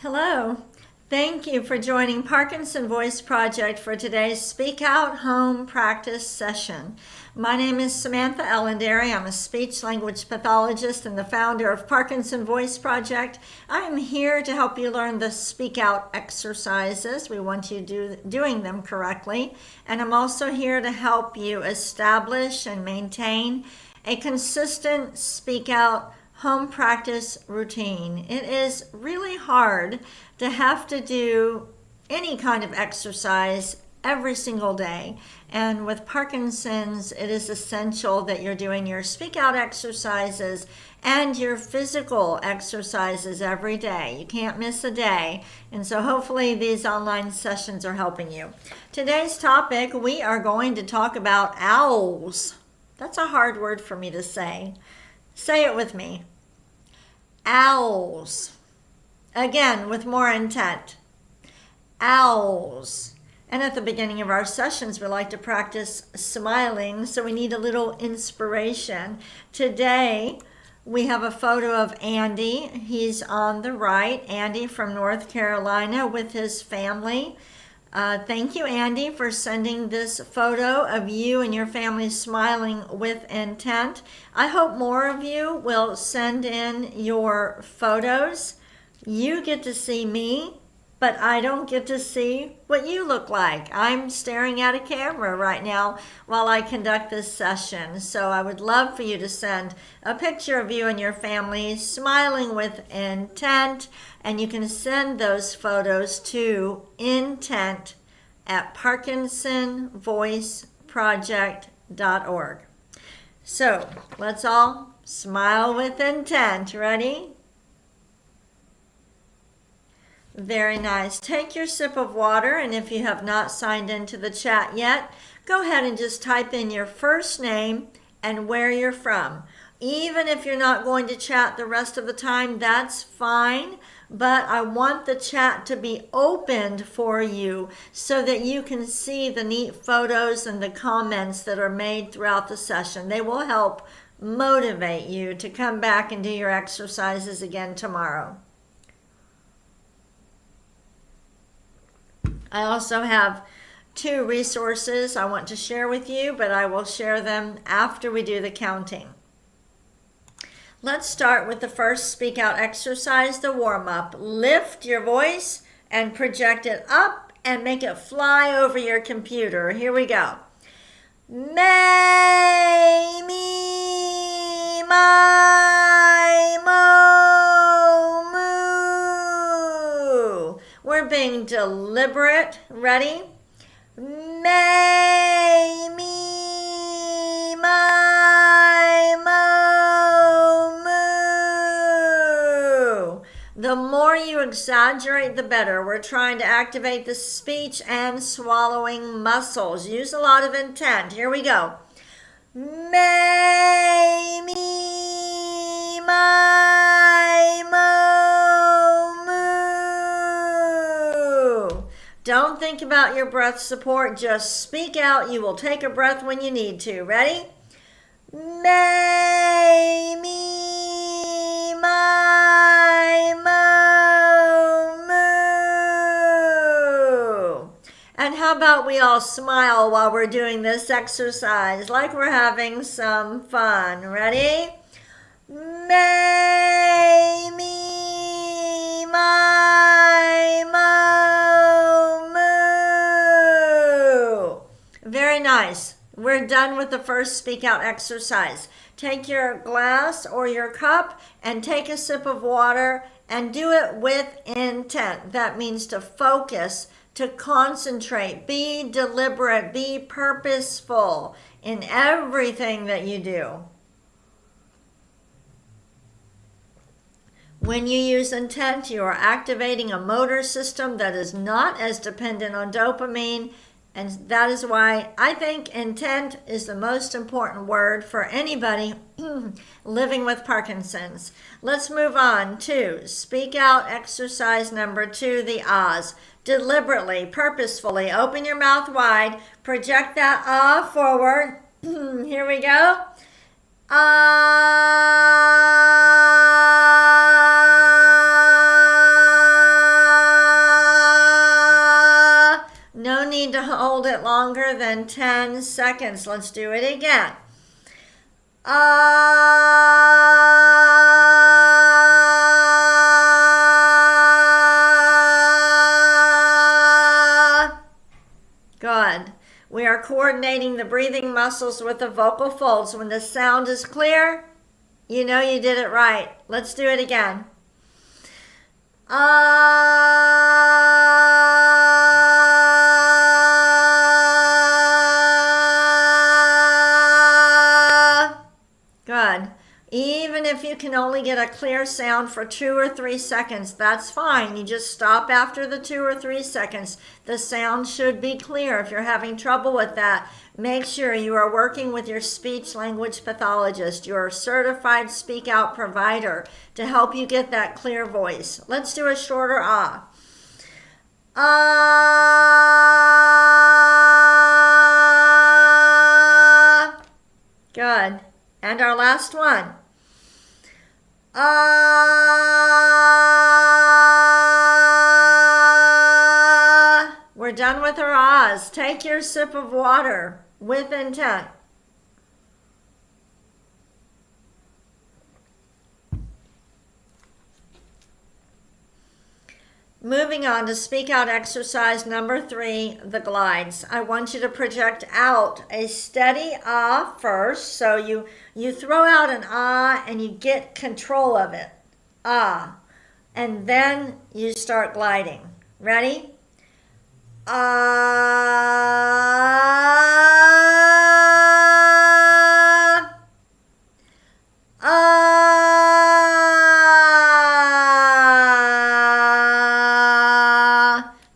Hello. Thank you for joining Parkinson Voice Project for today's Speak Out Home Practice session. My name is Samantha Ellendary. I'm a speech language pathologist and the founder of Parkinson Voice Project. I am here to help you learn the Speak Out exercises. We want you doing them correctly. And I'm also here to help you establish and maintain a consistent Speak Out home practice routine. It is really hard to have to do any kind of exercise every single day. And with Parkinson's, it is essential that you're doing your speak out exercises and your physical exercises every day. You can't miss a day. And so hopefully these online sessions are helping you. Today's topic, we are going to talk about owls. That's a hard word for me to say. Say it with me. Owls. Again, with more intent. Owls. And at the beginning of our sessions, we like to practice smiling, so we need a little inspiration. Today, we have a photo of Andy. He's on the right. Andy from North Carolina with his family. Thank you, Andy, for sending this photo of you and your family smiling with intent. I hope more of you will send in your photos. You get to see me, but I don't get to see what you look like. I'm staring at a camera right now while I conduct this session. So I would love for you to send a picture of you and your family smiling with intent. And you can send those photos to intent@parkinsonvoiceproject.org. So let's all smile with intent. Ready? Very nice. Take your sip of water, and if you have not signed into the chat yet, go ahead and just type in your first name and where you're from. Even if you're not going to chat the rest of the time, that's fine, but I want the chat to be opened for you so that you can see the neat photos and the comments that are made throughout the session. They will help motivate you to come back and do your exercises again tomorrow. I also have 2 resources I want to share with you, but I will share them after we do the counting. Let's start with the first speak out exercise, the warm-up. Lift your voice and project it up and make it fly over your computer. Here we go. May, me, my, mo, moo. We're being deliberate. Ready? May, me, my, mo, moo. The more you exaggerate, the better. We're trying to activate the speech and swallowing muscles. Use a lot of intent. Here we go. May, me, my, mo, moo. Don't think about your breath support. Just speak out. You will take a breath when you need to. Ready? May, me, my, mo, moo. And how about we all smile while we're doing this exercise, like we're having some fun. Ready? May, me, my, mo, moo. Very nice. We're done with the first speak out exercise. Take your glass or your cup and take a sip of water and do it with intent. That means to focus, to concentrate, be deliberate, be purposeful in everything that you do. When you use intent, you are activating a motor system that is not as dependent on dopamine. And that is why I think intent is the most important word for anybody living with Parkinson's. Let's move on to speak out exercise number 2, the ahs. Deliberately, purposefully, open your mouth wide, project that ah forward. Here we go. Ah. 10 seconds. Let's do it again. Good. We are coordinating the breathing muscles with the vocal folds. When the sound is clear, you know you did it right. Let's do it again. Good. Even if you can only get a clear sound for 2 or 3 seconds, that's fine. You just stop after the 2 or 3 seconds. The sound should be clear. If you're having trouble with that, make sure you are working with your speech language pathologist, your certified speak out provider, to help you get that clear voice. Let's do a shorter ah. Ah. Good. And our last one. Ah. We're done with our ahs. Take your sip of water with intent. Moving on to speak out exercise number 3, the glides. I want you to project out a steady ah first. So you throw out an ah and you get control of it. Ah. And then you start gliding. Ready? Ah. Ah.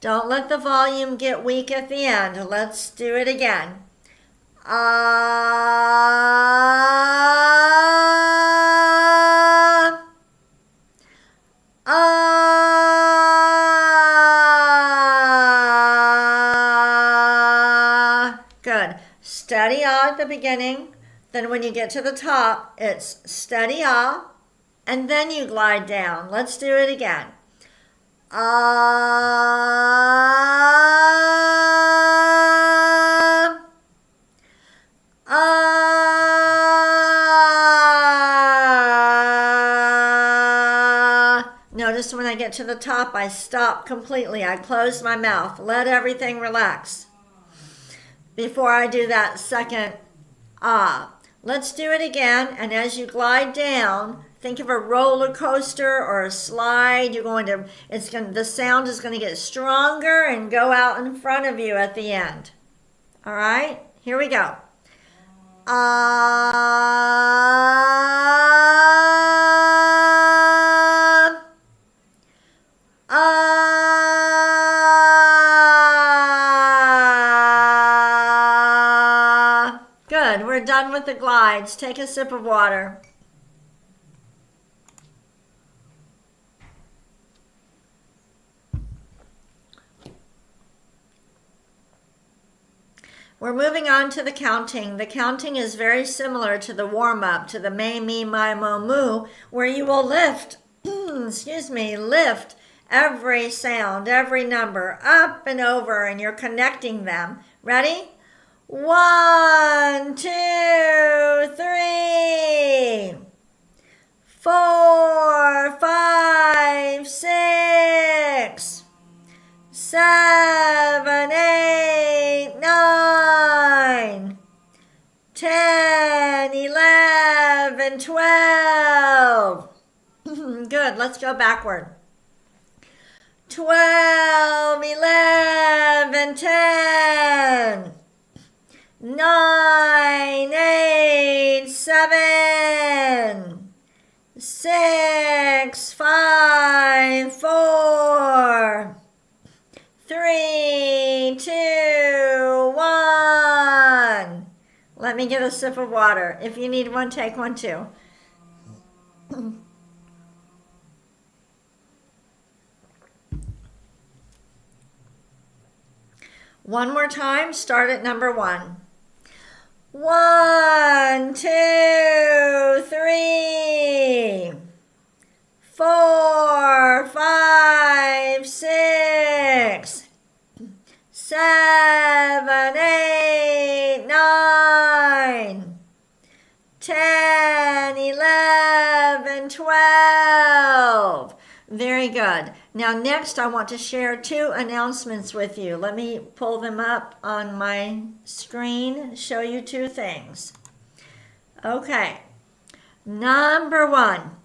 Don't let the volume get weak at the end. Let's do it again. Ah. Ah. Good. Steady ah at the beginning. Then when you get to the top, it's steady ah, and then you glide down. Let's do it again. Ah. Ah. Notice when I get to the top, I stop completely. I close my mouth. Let everything relax before I do that second ah. Let's do it again, and as you glide down, think of a roller coaster or a slide. The sound is going to get stronger and go out in front of you at the end. All right, here we go. Ah. Ah. Good, we're done with the glides. Take a sip of water. We're moving on to the counting. The counting is very similar to the warm-up, to the may, me, my, mo, moo, where you will lift, lift every sound, every number up and over, and you're connecting them. Ready? 1, 2, 3, 4, 5, 6, 7, 8, 9, 10, 11, 12. Good, let's go backward. 12, 11, 10, 9, 8, 7, 6, 5, 4, 3, 2, 1. Let me get a sip of water. If you need one, take one too. One more time, start at number 1. 1, 2, 3, 4, 5, 6, 7, 8, Very good. Now next I want to share two announcements with you. Let me pull them up on my screen, show you two things. Okay. Number one,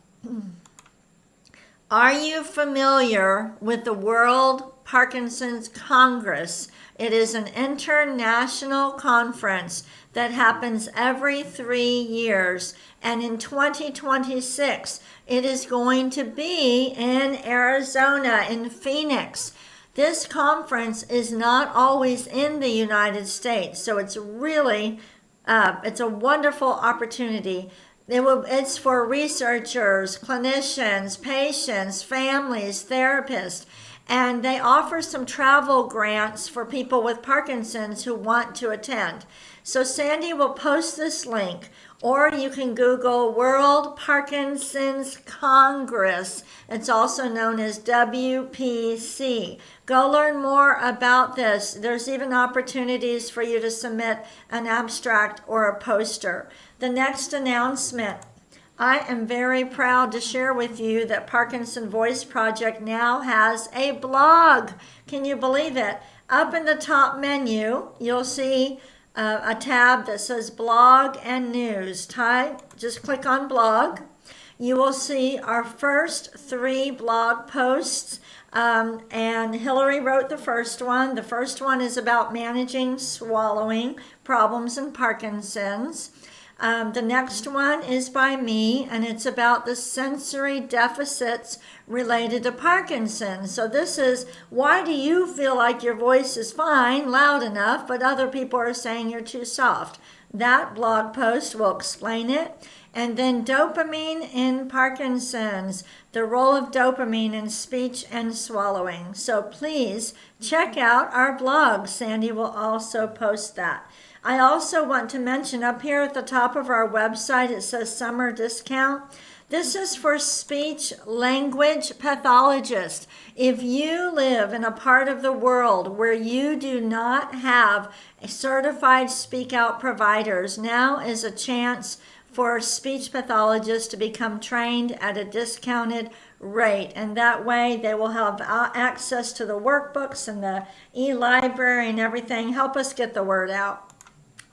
are you familiar with the World Parkinson's Congress? It is an international conference that happens every 3 years, and in 2026 it is going to be in Arizona, in Phoenix. This conference is not always in the United States, so it's really it's a wonderful opportunity. It's for researchers, clinicians, patients, families, therapists, and they offer some travel grants for people with Parkinson's who want to attend. So Sandy will post this link, or you can Google World Parkinson's Congress. It's also known as WPC. Go learn more about this. There's even opportunities for you to submit an abstract or a poster. The next announcement, I am very proud to share with you that Parkinson Voice Project now has a blog. Can you believe it? Up in the top menu, you'll see a tab that says blog and news. Just click on blog. You will see our first 3 blog posts, and Hillary wrote the first one. The first one is about managing swallowing problems in Parkinson's. The next one is by me, and it's about the sensory deficits related to Parkinson's. So this is, why do you feel like your voice is fine, loud enough, but other people are saying you're too soft? That blog post will explain it. And then dopamine in Parkinson's, the role of dopamine in speech and swallowing. So please check out our blog. Sandy will also post that. I also want to mention up here at the top of our website, it says summer discount. This is for speech language pathologists. If you live in a part of the world where you do not have certified speak out providers, now is a chance for speech pathologists to become trained at a discounted rate. And that way they will have access to the workbooks and the e-library and everything. Help us get the word out.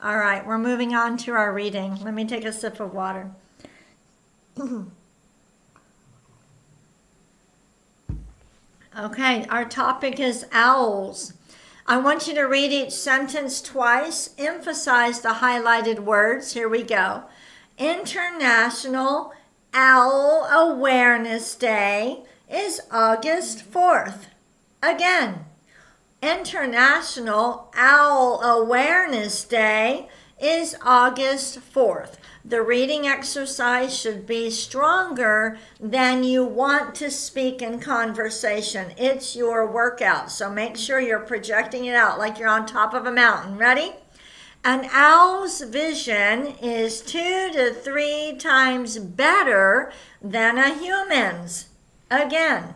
All right, we're moving on to our reading. Let me take a sip of water. Okay, our topic is owls. I want you to read each sentence twice. Emphasize the highlighted words. Here we go. International Owl Awareness Day is August 4th. Again, International Owl Awareness Day is August 4th. The reading exercise should be stronger than you want to speak in conversation. It's your workout, so make sure you're projecting it out like you're on top of a mountain. Ready? An owl's vision is 2 to 3 times better than a human's. Again,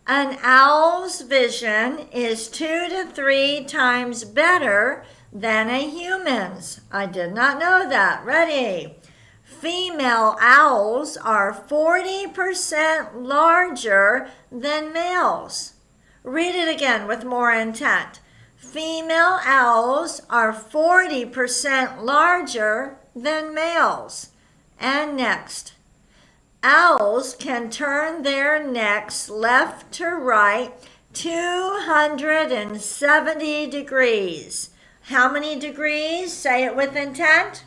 an owl's vision is 2 to 3 times better than a human's. I did not know that. Ready? Female owls are 40% larger than males. Read it again with more intent. Female owls are 40% larger than males. And next, owls can turn their necks left to right 270 degrees. How many degrees? Say it with intent.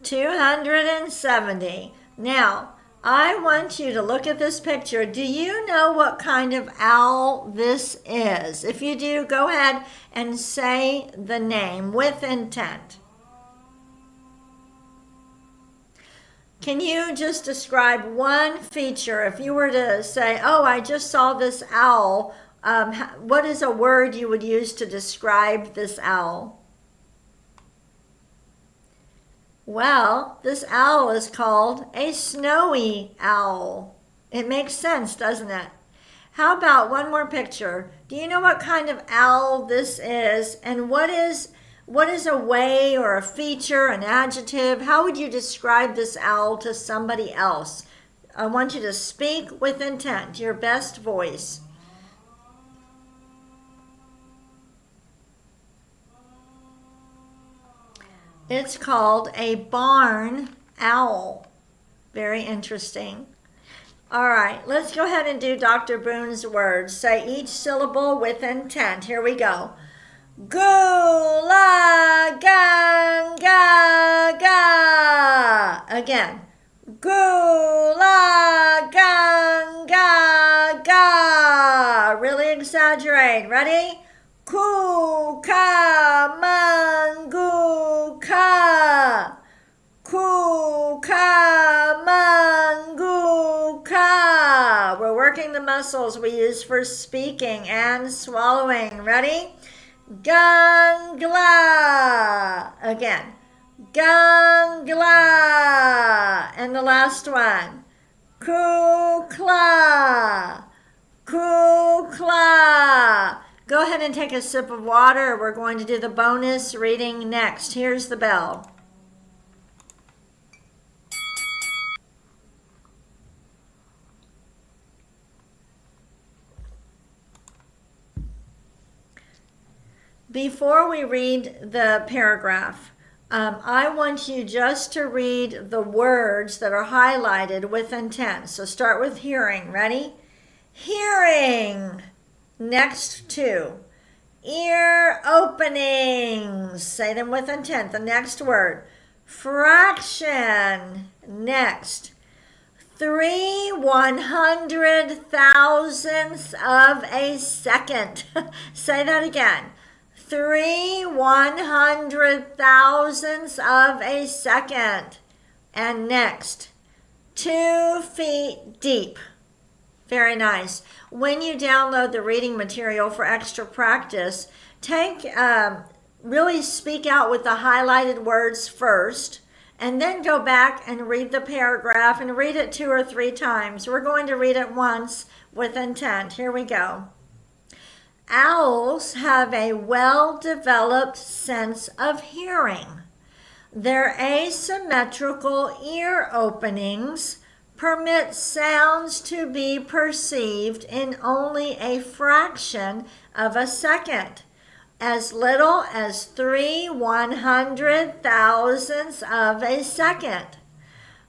270. Now, I want you to look at this picture. Do you know what kind of owl this is? If you do, go ahead and say the name with intent. Can you just describe one feature? If you were to say, oh, I just saw this owl, what is a word you would use to describe this owl? Well, this owl is called a snowy owl. It makes sense, doesn't it? How about one more picture? Do you know what kind of owl this is? And what is What is a way or a feature, an adjective? How would you describe this owl to somebody else? I want you to speak with intent, your best voice. It's called a barn owl. Very interesting. All right, let's go ahead and do Dr. Boone's words. Say each syllable with intent. Here we go. Gula gang ga ga. Again. Gula gang ga ga. Really exaggerate. Ready? Ku ka mangu ka. Ku ka mangu ka. We're working the muscles we use for speaking and swallowing. Ready? Gangla. Again. Gangla. And the last one. Kukla. Kukla. Go ahead and take a sip of water. We're going to do the bonus reading next. Here's the bell. Before we read the paragraph, I want you just to read the words that are highlighted with intent. So start with hearing. Ready? Hearing. Next to. Ear openings. Say them with intent. The next word. Fraction. Next. 3/100,000ths of a second. Say that again. 3/100,000ths of a second. And next, 2 feet deep. Very nice. When you download the reading material for extra practice, really speak out with the highlighted words first, and then go back and read the paragraph and read it 2 or 3 times. We're going to read it once with intent. Here we go. Owls have a well-developed sense of hearing. Their asymmetrical ear openings permit sounds to be perceived in only a fraction of a second, as little as 3/100,000ths of a second.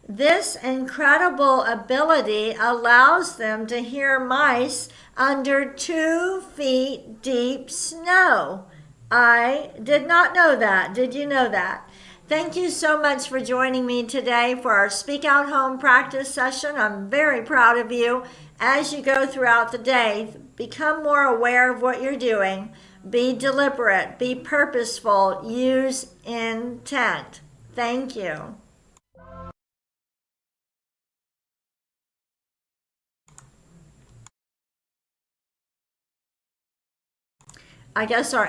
This incredible ability allows them to hear mice under 2 feet deep snow. I did not know that. Did you know that? Thank you so much for joining me today for our Speak Out Home practice session. I'm very proud of you. As you go throughout the day, become more aware of what you're doing. Be deliberate, be purposeful, use intent. Thank you. I guess our